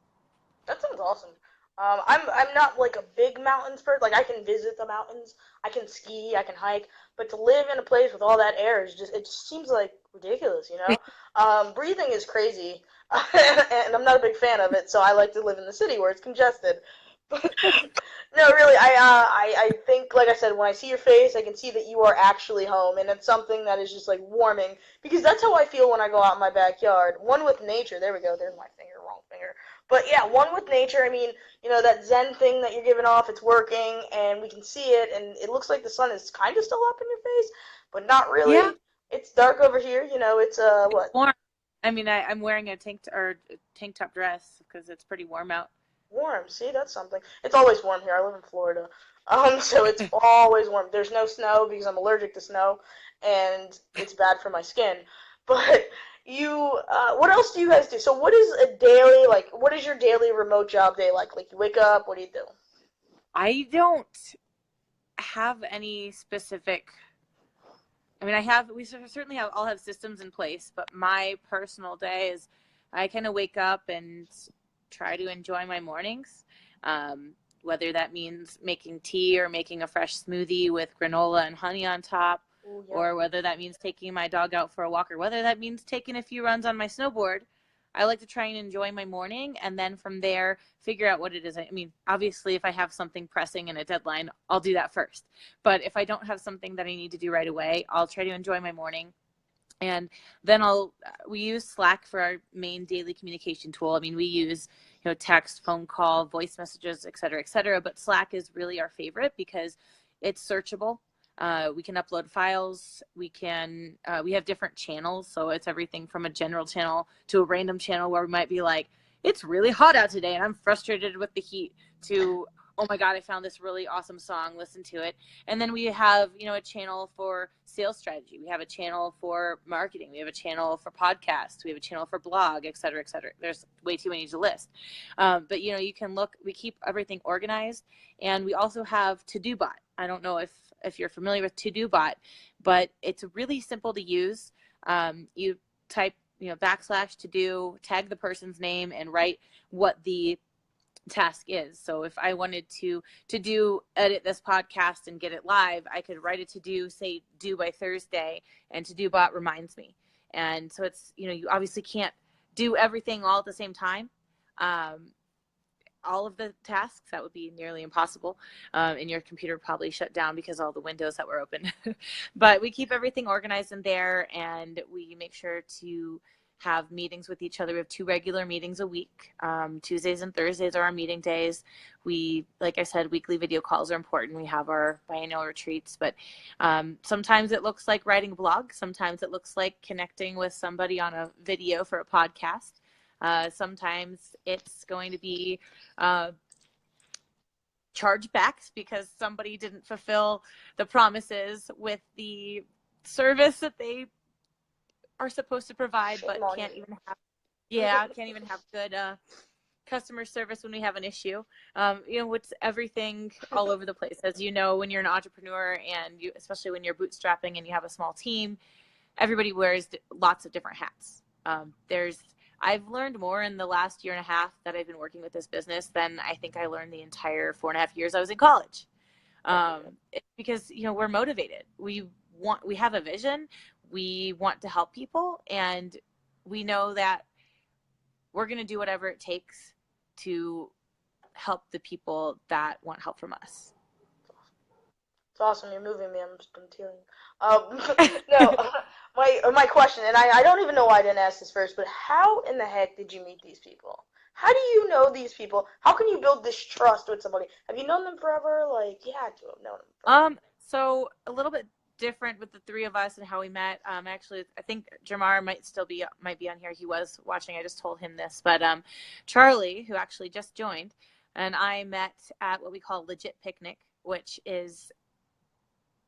That sounds awesome. I'm not like a big mountains person. Like, I can visit the mountains, I can ski, I can hike, but to live in a place with all that air it just seems like ridiculous, Breathing is crazy, and I'm not a big fan of it. So I like to live in the city where it's congested. No, really, I think, like I said, when I see your face, I can see that you are actually home, and it's something that is just like warming, because that's how I feel when I go out in my backyard. One with nature. There we go. There's my finger. Wrong finger. But yeah, one with nature. I mean, that Zen thing that you're giving off, it's working, and we can see it, and it looks like the sun is kind of still up in your face, but not really. Yeah. It's dark over here. It's what? It's warm. I mean, I'm wearing a tank top dress because it's pretty warm out. Warm. See, that's something. It's always warm here. I live in Florida. So it's always warm. There's no snow because I'm allergic to snow, and it's bad for my skin. But what else do you guys do? So what is your daily remote job day like? Like, you wake up, what do you do? I don't have any specific, I mean, we certainly all have systems in place, but my personal day is I kind of wake up and try to enjoy my mornings, whether that means making tea or making a fresh smoothie with granola and honey on top. Ooh, yeah. Or whether that means taking my dog out for a walk, or whether that means taking a few runs on my snowboard. I like to try and enjoy my morning, and then from there figure out what it is. I mean, obviously, if I have something pressing and a deadline, I'll do that first. But if I don't have something that I need to do right away, I'll try to enjoy my morning. And then we use Slack for our main daily communication tool. I mean, we use, text, phone call, voice messages, et cetera, but Slack is really our favorite because it's searchable. We can upload files. We have different channels. So it's everything from a general channel to a random channel where we might be like, it's really hot out today and I'm frustrated with the heat, to, oh my God, I found this really awesome song, listen to it. And then we have, a channel for sales strategy. We have a channel for marketing. We have a channel for podcasts. We have a channel for blog, et cetera, et cetera. There's way too many to list. But, you can look, we keep everything organized. And we also have To-Do Bot. I don't know if you're familiar with To-Do Bot, but it's really simple to use. You type, backslash to do, tag the person's name, and write what the task is. So if I wanted to edit this podcast and get it live, I could write it to do, say due by Thursday, and To Do Bot reminds me. And so it's, you obviously can't do everything all at the same time. All of the tasks, that would be nearly impossible. And your computer probably shut down because all the windows that were open. But we keep everything organized in there, and we make sure to have meetings with each other. We have 2 regular meetings a week. Tuesdays and Thursdays are our meeting days. We, like I said, weekly video calls are important. We have our biannual retreats, but sometimes it looks like writing a blog. Sometimes it looks like connecting with somebody on a video for a podcast. Sometimes it's going to be chargebacks because somebody didn't fulfill the promises with the service that they are supposed to provide, but can't even have good customer service when we have an issue. It's everything all over the place. As you know, when you're an entrepreneur, and especially when you're bootstrapping and you have a small team, everybody wears lots of different hats. I've learned more in the last year and a half that I've been working with this business than I think I learned the entire 4.5 years I was in college. Because, we're motivated. We have a vision. We want to help people, and we know that we're going to do whatever it takes to help the people that want help from us. It's awesome. You're moving me. I'm tearing. No, my question, and I don't even know why I didn't ask this first, but how in the heck did you meet these people? How do you know these people? How can you build this trust with somebody? Have you known them forever? Like, you had to have known them forever. So a little bit different with the 3 of us and how we met. Actually, I think Jamar might be on here. He was watching. I just told him this, but Charlie, who actually just joined, and I met at what we call Legit Picnic, which is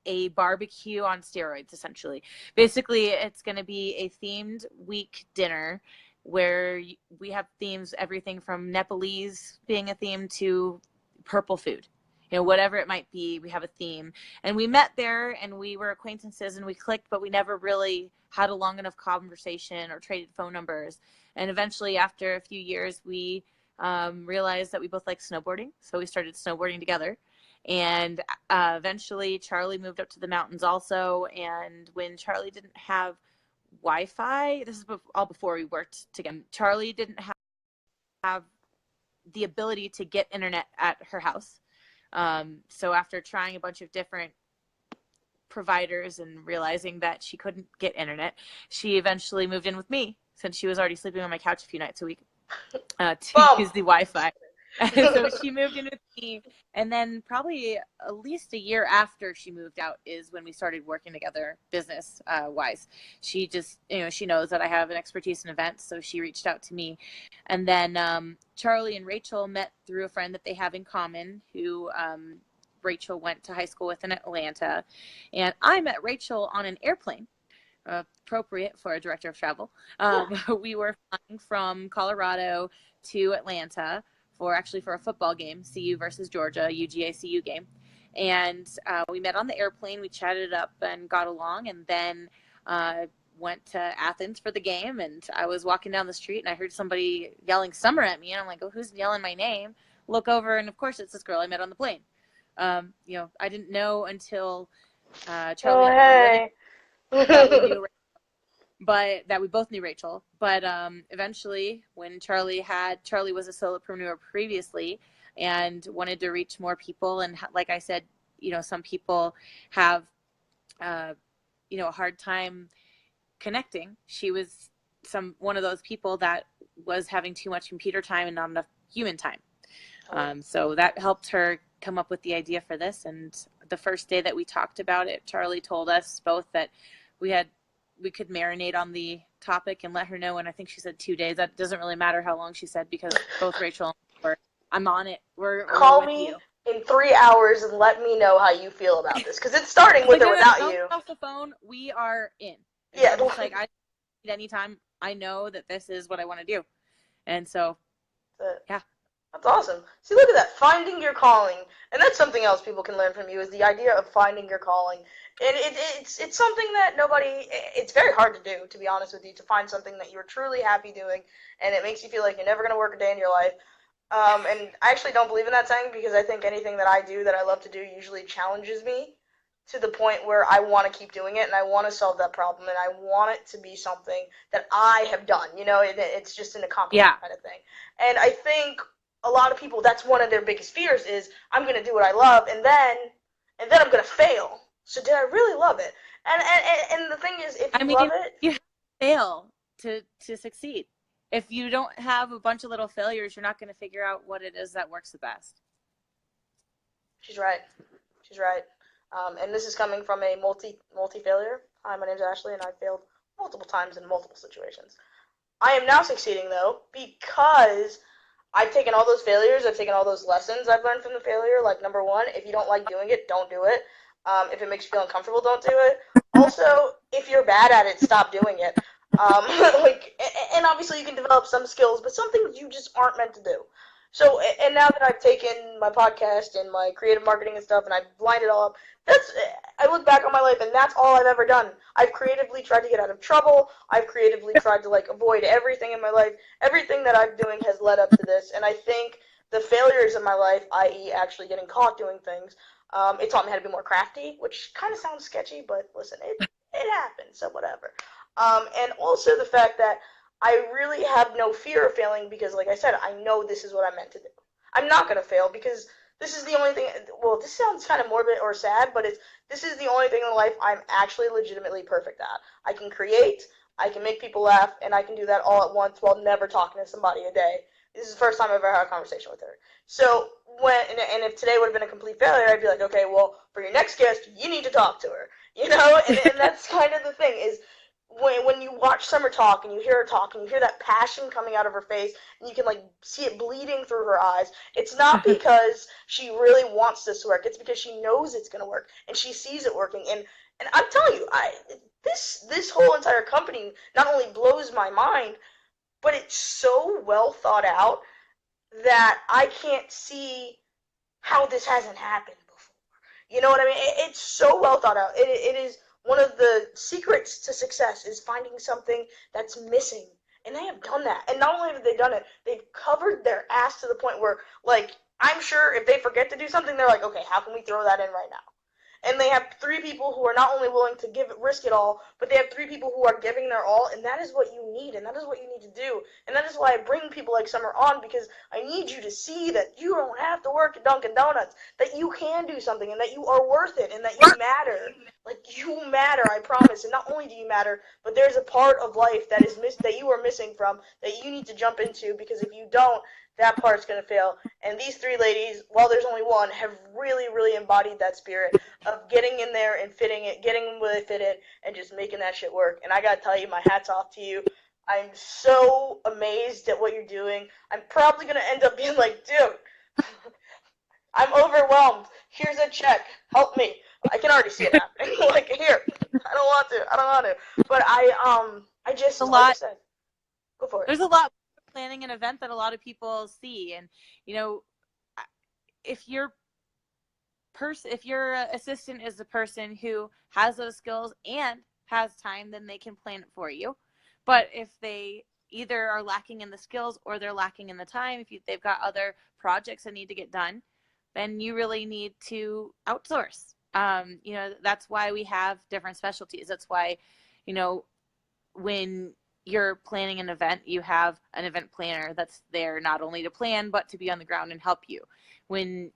a barbecue on steroids, essentially. Basically, it's going to be a themed week dinner where we have themes, everything from Nepalese being a theme to purple food. Whatever it might be, we have a theme. And we met there, and we were acquaintances, and we clicked, but we never really had a long enough conversation or traded phone numbers. And eventually, after a few years, we realized that we both like snowboarding, so we started snowboarding together. And eventually, Charlie moved up to the mountains also, and when Charlie didn't have Wi-Fi, this is all before we worked together, Charlie didn't have the ability to get internet at her house. So after trying a bunch of different providers and realizing that she couldn't get internet, she eventually moved in with me, since she was already sleeping on my couch a few nights a week, to use the Wi-Fi. So she moved in with me, and then probably at least a year after she moved out is when we started working together business wise. She just, she knows that I have an expertise in events, so she reached out to me. And then Charlie and Rachel met through a friend that they have in common, who Rachel went to high school with in Atlanta. And I met Rachel on an airplane, appropriate for a director of travel. We were flying from Colorado to Atlanta for a football game, CU versus Georgia, UGA-CU game. And we met on the airplane, we chatted it up and got along, and then went to Athens for the game. And I was walking down the street, and I heard somebody yelling Summer at me, and I'm like, oh, who's yelling my name? Look over, and of course it's this girl I met on the plane. I didn't know until Charlie that we knew, but that we both knew Rachel. But eventually, when Charlie was a solopreneur previously and wanted to reach more people, and like I said, some people have a hard time connecting. She was one of those people that was having too much computer time and not enough human time. So that helped her come up with the idea for this. And the first day that we talked about it, Charlie told us both that we could marinate on the topic and let her know. And I think she said 2 days. That doesn't really matter how long she said, because both Rachel and I I'm on it. We're Call with me you. in 3 hours and let me know how you feel about this, because it's starting with or without don't you. get off the phone. We are in. And Yeah. I'm just like, I need anytime I know that this is what I want to do. And so, yeah. That's awesome. See, look at that, finding your calling, and that's something else people can learn from you is the idea of finding your calling. And it's something that it's very hard to do, to be honest with you, to find something that you're truly happy doing, and it makes you feel like you're never going to work a day in your life. And I actually don't believe in that saying, because I think anything that I do that I love to do usually challenges me to the point where I want to keep doing it, and I want to solve that problem, and I want it to be something that I have done. It's just an accomplishment kind of thing. And I think a lot of people, that's one of their biggest fears is, I'm going to do what I love, and then I'm going to fail. So did I really love it? And the thing is, if you love it, you have to fail to succeed. If you don't have a bunch of little failures, you're not going to figure out what it is that works the best. She's right. And this is coming from a multi-failure. Hi, my name's Ashley, and I've failed multiple times in multiple situations. I am now succeeding, though, because I've taken all those failures, I've taken all those lessons I've learned from the failure. Like, number one, if you don't like doing it, don't do it. If it makes you feel uncomfortable, don't do it. Also, if you're bad at it, stop doing it. And obviously you can develop some skills, but some things you just aren't meant to do. So, and now that I've taken my podcast and my creative marketing and stuff, and I've lined it all up, I look back on my life, and that's all I've ever done. I've creatively tried to get out of trouble. I've creatively tried to, avoid everything in my life. Everything that I'm doing has led up to this, and I think the failures in my life, i.e. actually getting caught doing things, it taught me how to be more crafty, which kind of sounds sketchy, but listen, it happens, so whatever. And also the fact that I really have no fear of failing, because, like I said, I know this is what I'm meant to do. I'm not going to fail, because this is the only thing, well, this sounds kind of morbid or sad, but this is the only thing in life I'm actually legitimately perfect at. I can create, I can make people laugh, and I can do that all at once while never talking to somebody a day. This is the first time I've ever had a conversation with her. So, and if today would have been a complete failure, I'd be like, okay, well, for your next guest, you need to talk to her. And that's kind of the thing, is when you watch Summer talk and you hear her talk and you hear that passion coming out of her face and you can see it bleeding through her eyes, it's not because she really wants this to work. It's because she knows it's going to work and she sees it working. And I'm telling you, this whole entire company not only blows my mind, but it's so well thought out that I can't see how this hasn't happened before. You know what I mean? It's so well thought out. It is one of the secrets to success, is finding something that's missing. And they have done that. And not only have they done it, they've covered their ass to the point where, I'm sure if they forget to do something, they're like, okay, how can we throw that in right now? And they have 3 people who are not only willing to risk it all, but they have 3 people who are giving their all, and that is what you need, and that is what you need to do. And that is why I bring people like Summer on, because I need you to see that you don't have to work at Dunkin' Donuts, that you can do something, and that you are worth it, and that you matter. You matter, I promise. And not only do you matter, but there's a part of life that that you are missing from, that you need to jump into, because if you don't, that part's going to fail. And these 3 ladies, while there's only one, have really, really embodied that spirit of getting in there and fitting it, getting where they fit in, and just making that shit work. And I got to tell you, my hat's off to you. I'm so amazed at what you're doing. I'm probably going to end up being like, dude, I'm overwhelmed. Here's a check. Help me. I can already see it happening. Here. I don't want to. But I just, like I said, go for it. There's a lot planning an event that a lot of people see, and if your assistant is the person who has those skills and has time, then they can plan it for you. But if they either are lacking in the skills or they're lacking in the time, if they've got other projects that need to get done, then you really need to outsource. That's why we have different specialties. That's why, when you're planning an event, you have an event planner that's there not only to plan, but to be on the ground and help you. When,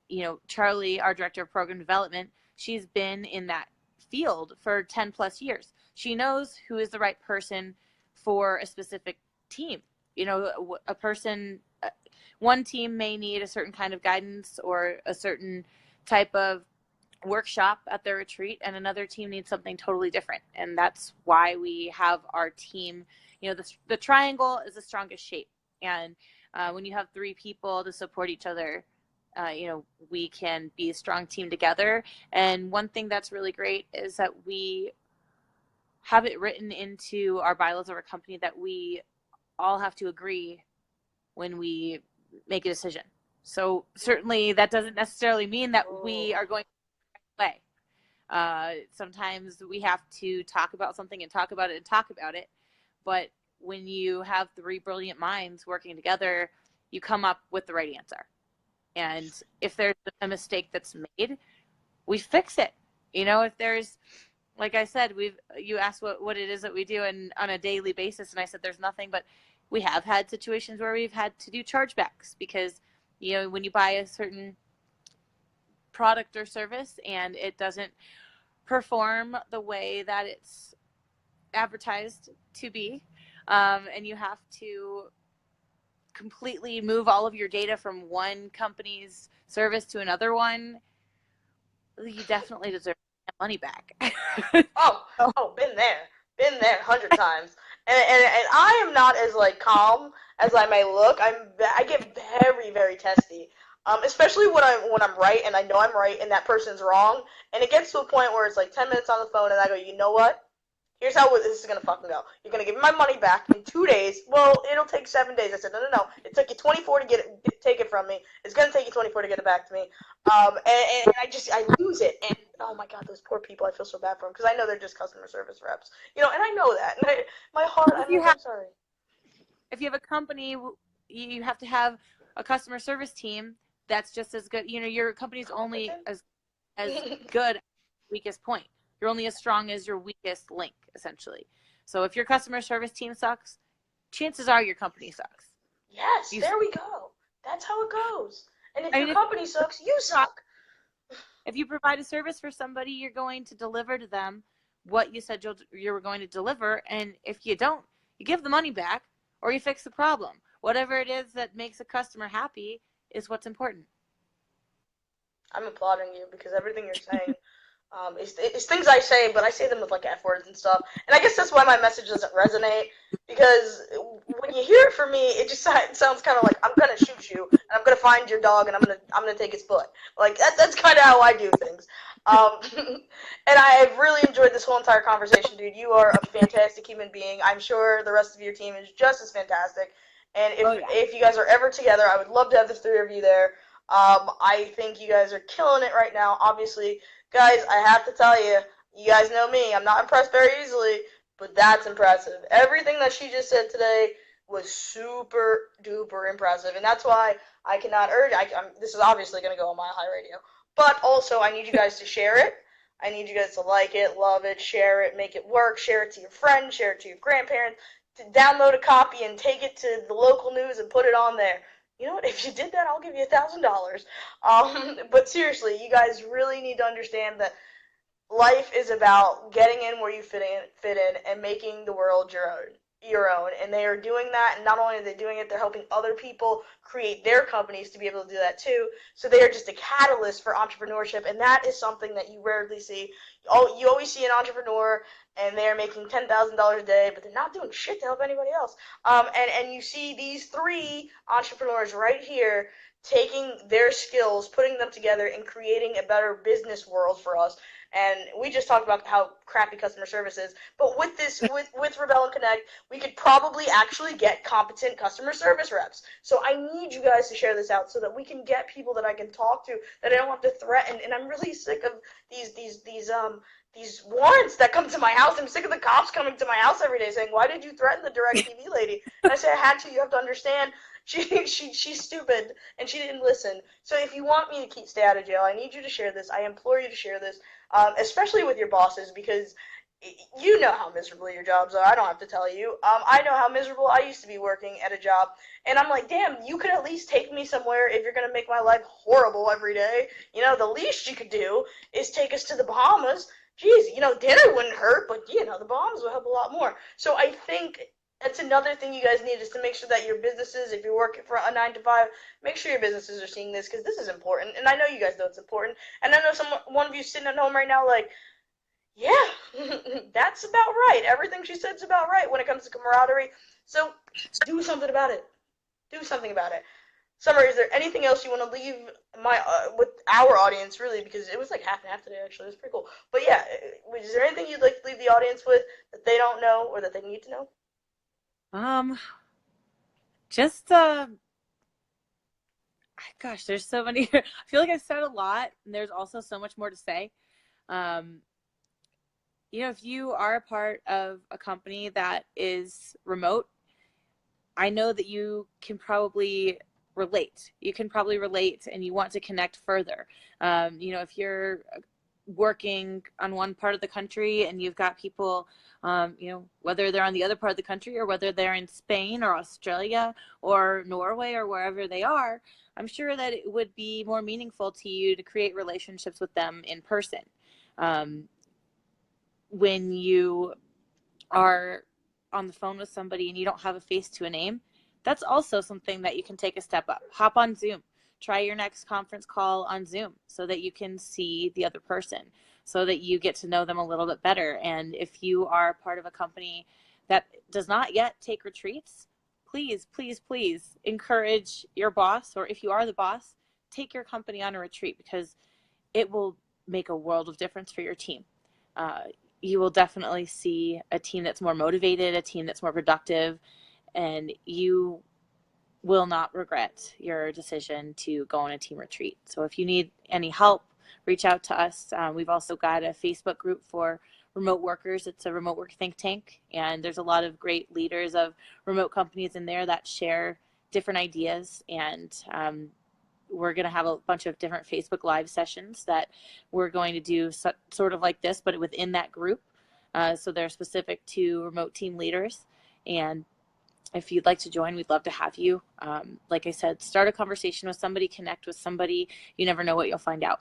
Charlie, our director of program development, she's been in that field for 10 plus years. She knows who is the right person for a specific team. One team may need a certain kind of guidance or a certain type of workshop at their retreat, and another team needs something totally different. And that's why we have our team. The triangle is the strongest shape, and when you have 3 people to support each other, we can be a strong team together. And one thing that's really great is that we have it written into our bylaws of our company that we all have to agree when we make a decision. So certainly that doesn't necessarily mean that we are going the right way. Sometimes we have to talk about something and talk about it and talk about it. But when you have three brilliant minds working together, you come up with the right answer. And if there's a mistake that's made, we fix it. If there's, like I said, you asked what it is that we do on a daily basis, and I said there's nothing, but we have had situations where we've had to do chargebacks because, when you buy a certain product or service and it doesn't perform the way that it's advertised to be, and you have to completely move all of your data from one company's service to another one, you definitely deserve money back. Been there 100 times. And I am not as calm as I may look. I get very, very testy. Especially when I'm right and I know I'm right and that person's wrong. And it gets to a point where it's 10 minutes on the phone and I go, you know what? Here's how this is going to fucking go. You're going to give me my money back in 2 days. Well, it'll take 7 days. I said, no. It took you 24 to take it from me. It's going to take you 24 to get it back to me. And I lose it. And, oh my God, those poor people, I feel so bad for them because I know they're just customer service reps. And I know that. And my heart, I'm sorry. If you have a company, you have to have a customer service team that's just as good. Your company's only as good as weakest point. You're only as strong as your weakest link, essentially. So if your customer service team sucks, chances are your company sucks. Yes, there we go. That's how it goes. And if your company sucks, you suck. If you provide a service for somebody, you're going to deliver to them what you said you were going to deliver. And if you don't, you give the money back or you fix the problem. Whatever it is that makes a customer happy is what's important. I'm applauding you because everything you're saying it's things I say, but I say them with F words and stuff. And I guess that's why my message doesn't resonate, because when you hear it from me, it just sounds kind of like I'm gonna shoot you, and I'm gonna find your dog, and I'm gonna take its butt. That's kind of how I do things. And I've really enjoyed this whole entire conversation, dude. You are a fantastic human being. I'm sure the rest of your team is just as fantastic. And if you guys are ever together, I would love to have the three of you there. I think you guys are killing it right now. Obviously, guys, I have to tell you, you guys know me. I'm not impressed very easily, but that's impressive. Everything that she just said today was super duper impressive, and that's why I cannot urge. This is obviously going to go on Mile High Radio, but also I need you guys to share it. I need you guys to like it, love it, share it, make it work. Share it to your friends, share it to your grandparents. To download a copy and take it to the local news and put it on there. You know what? If you did that, I'll give you $1,000. But seriously, you guys really need to understand that life is about getting in where you fit in, and making the world your own. And they are doing that, and not only are they doing it, they're helping other people create their companies to be able to do that too. So they are just a catalyst for entrepreneurship, and that is something that you rarely see. You always see an entrepreneur, and they're making $10,000 a day, but they're not doing shit to help anybody else. And you see these three entrepreneurs right here taking their skills, putting them together, and creating a better business world for us. And we just talked about how crappy customer service is, but with Rebel and Connect, we could probably actually get competent customer service reps. So I need you guys to share this out so that we can get people that I can talk to, that I don't have to threaten. And I'm really sick of these warrants that come to my house. I'm sick of the cops coming to my house every day saying, "Why did you threaten the DirecTV lady?" And I say, "I had to. You have to understand. She's stupid, and she didn't listen." So if you want me to stay out of jail, I need you to share this. I implore you to share this, especially with your bosses, because you know how miserable your jobs are. I don't have to tell you. I know how miserable I used to be working at a job, and I'm like, damn, you could at least take me somewhere if you're gonna make my life horrible every day. The least you could do is take us to the Bahamas. Geez, dinner wouldn't hurt, but the Bahamas would help a lot more. So I think that's another thing you guys need, is to make sure that your businesses, if you're working for a 9 to 5, make sure your businesses are seeing this, because this is important. And I know you guys know it's important. And I know one of you sitting at home right now like, yeah, that's about right. Everything she said is about right when it comes to camaraderie. So do something about it. Do something about it. Summer, is there anything else you want to leave with our audience, really, because it was like half and half today, actually. It was pretty cool. But yeah, is there anything you'd like to leave the audience with that they don't know or that they need to know? Just gosh, there's so many. I feel like I've said a lot, and there's also so much more to say. Um, if you are a part of a company that is remote, I know that you can probably relate. You can probably relate, and you want to connect further. If you're working on one part of the country and you've got people, whether they're on the other part of the country or whether they're in Spain or Australia or Norway or wherever they are, I'm sure that it would be more meaningful to you to create relationships with them in person. When you are on the phone with somebody and you don't have a face to a name, that's also something that you can take a step up. Hop on Zoom. Try your next conference call on Zoom so that you can see the other person, so that you get to know them a little bit better. And if you are part of a company that does not yet take retreats, please, please, please encourage your boss, or if you are the boss, take your company on a retreat, because it will make a world of difference for your team. You will definitely see a team that's more motivated, a team that's more productive, and you will not regret your decision to go on a team retreat. So if you need any help, reach out to us. We've also got a Facebook group for remote workers. It's a remote work think tank, and there's a lot of great leaders of remote companies in there that share different ideas. And we're going to have a bunch of different Facebook Live sessions that we're going to do sort of like this, but within that group. So they're specific to remote team leaders. And if you'd like to join, we'd love to have you. Like I said, start a conversation with somebody, connect with somebody. You never know what you'll find out.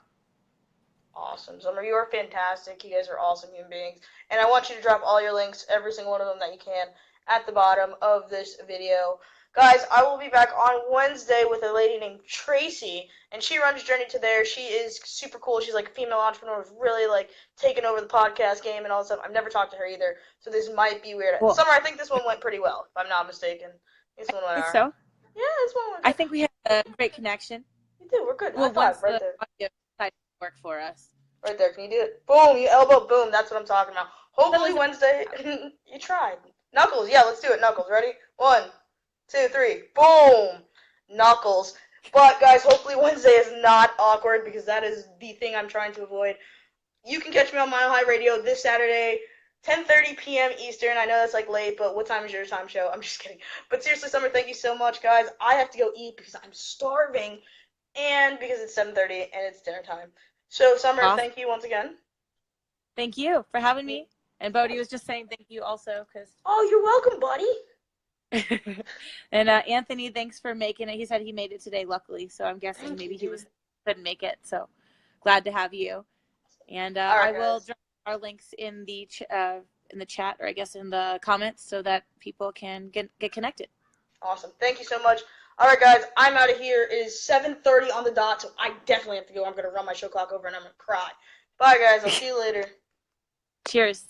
Awesome. Summer, you are fantastic. You guys are awesome human beings. And I want you to drop all your links, every single one of them that you can, at the bottom of this video. Guys, I will be back on Wednesday with a lady named Tracy, and she runs Journey to There. She is super cool. She's like a female entrepreneur who's really like taken over the podcast game and all that stuff. I've never talked to her either, so this might be weird. Well, Summer, I think this one went pretty well, if I'm not mistaken. This one went I think alright. so. Yeah, this one went good. I think we have a great connection. We do. We're good. Well, High five, once right the there. audio decided to work for us. Right there. Can you do it? Boom. You elbow. Boom. That's what I'm talking about. Hopefully Wednesday. You tried. Knuckles. Yeah, let's do it. Knuckles. Ready? 1, 2, 3. Boom. Knuckles. But, guys, hopefully Wednesday is not awkward, because that is the thing I'm trying to avoid. You can catch me on Mile High Radio this Saturday, 10:30 p.m. Eastern. I know that's like late, but what time is your time show? I'm just kidding. But seriously, Summer, thank you so much, guys. I have to go eat because I'm starving, and because it's 7:30 and it's dinner time. So, Summer, Awesome. Thank you once again. Thank you for having me. And Bodie was just saying thank you also. Oh, you're welcome, buddy. And Anthony, thanks for making it. He said he made it today, luckily. So I'm guessing maybe he couldn't make it. So glad to have you. And I will drop our links in the chat, or I guess in the comments, so that people can get connected. Awesome. Thank you so much. All right, guys, I'm out of here. It is 7:30 on the dot, so I definitely have to go. I'm going to run my show clock over, and I'm going to cry. Bye, guys. I'll see you later. Cheers.